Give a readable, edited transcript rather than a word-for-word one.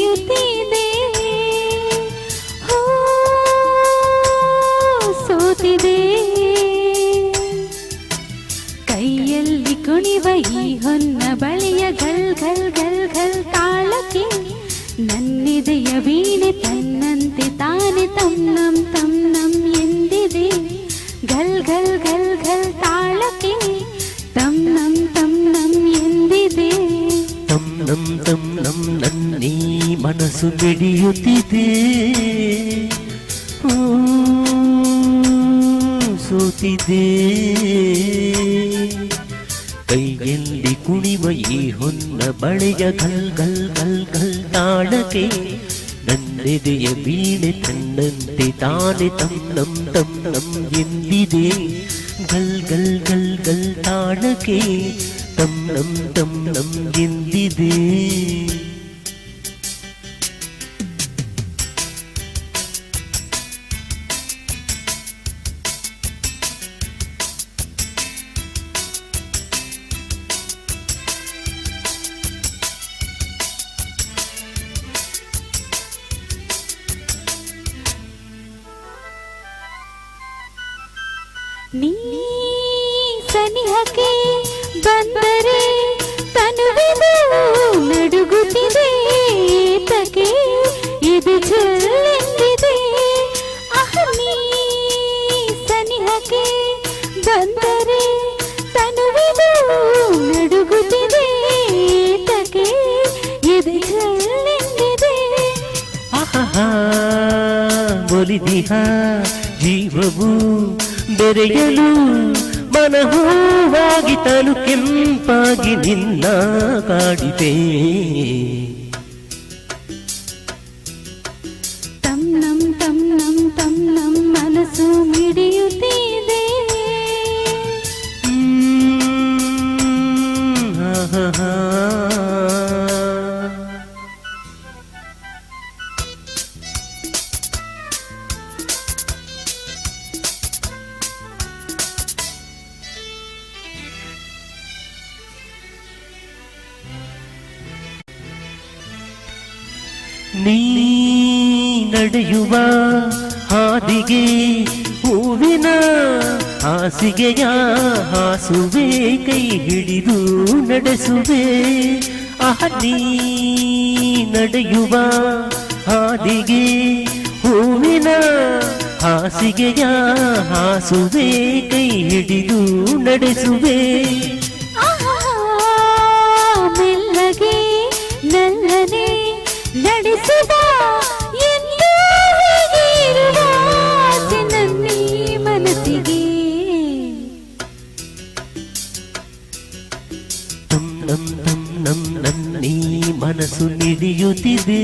ಮಿಡಿಯುತ್ತಿದೆ. ಸೋತಿದೆ ಕೈಯಲ್ಲಿ ಕುಣಿವ ಈ ಹೊನ್ನ ಬಳೆಯ ಘಲ್ ಘಲ್ ಘಲ್ ಘಲ್ ತಾಳಕ್ಕೆ ನನ್ನಿದೆಯ ವೀಣೆ ತನ್ನಂತೆ ತಾನೆ ತನ್ನಂ ತನ್ನಂ ಎಂದಿದೆ. ಘಲ್ ಘಲ್ ಘಲ್ ಘಲ್ ತಾಳಕ್ಕೆ ತನ್ನಂ ತನ್ನಂ ಎಂದಿದೆ. ತನ್ನಂ ತನ್ನಂ ನನ್ನೀ ಮನಸ್ಸು ಮಿಡಿಯುತ್ತಿದೆ. ಸೋತಿದೆ ಕೈಯಲ್ಲಿ ಕುಣಿವ ಈ ಹೊನ್ನ ಬಳೆಯ ಘಲ್ ಘಲ್ ಘಲ್ ಘಲ್ ತಾಳಕ್ಕೆ ನನ್ನೆದೆಯ ವೀಣೆ ತನ್ನಂತೆ ತಾನೆ ತನ್ನಂ ತನ್ನಂ ಎಂದಿದೆ. ಘಲ್ ಘಲ್ ಘಲ್ ಘಲ್ ತಾಳಕ್ಕೆ ತನ್ನಂ ತನ್ನಂ ಎಂದಿದೆ. ನೀ ಸನಿಹಕ್ಕೆ ಬಂದರೆ ತನುವಿದು ನಡುಗುತ್ತಿದೆ. ಏತಕ್ಕೆ ಇದು ಚೆಲ್ಲೆಂದಿದೆ. ನೀ ಸನಿಹಕ್ಕೆ ಬಂದರೆ ತನುವಿದು ನಡುಗುತ್ತಿದೆ. ಏತಕ್ಕೆ ಇದು ಚೆಲ್ಲೆಂದಿದೆ. ಒಲಿದಿಹ ಜೀವವು ಬೆರೆಯಲು ಮನಹೂವಾಗಿ ತನು ಕೆಂಪಾಗಿ ನಿನ್ನ ಕಾಡಿದೆ. ತನ್ನಂ ತನ್ನಂ ತನ್ನಂ ಮನಸ್ಸು ಮಿಡಿಯುತ್ತಿದೆ. ನೀ ನಡೆಯುವ ಹಾದಿಗೆ ಹೂವಿನ ಹಾಸಿಗೆಯ ಹಾಸುವೆ ಕೈ ಹಿಡಿದು ನಡೆಸುವೆ. ನೀ ನಡೆಯುವ ಹಾದಿಗೆ ಹೂವಿನ ಹಾಸಿಗೆಯ ಹಾಸುವೆ ಕೈ ಹಿಡಿದು ನಡೆಸುವೆ. ಮೆಲ್ಲಗೆ ನಲ್ಲನೆ ನಡೆಸುವ ಎಂದು ಹೀಗಿರುವ ಆಸೆ ನನ್ನೀ ಮನಸ್ಸಿಗೆ. ತನ್ನಂ ತನ್ನಂ ನನ್ನೀ ಮನಸ್ಸು ಮಿಡಿಯುತ್ತಿದೆ.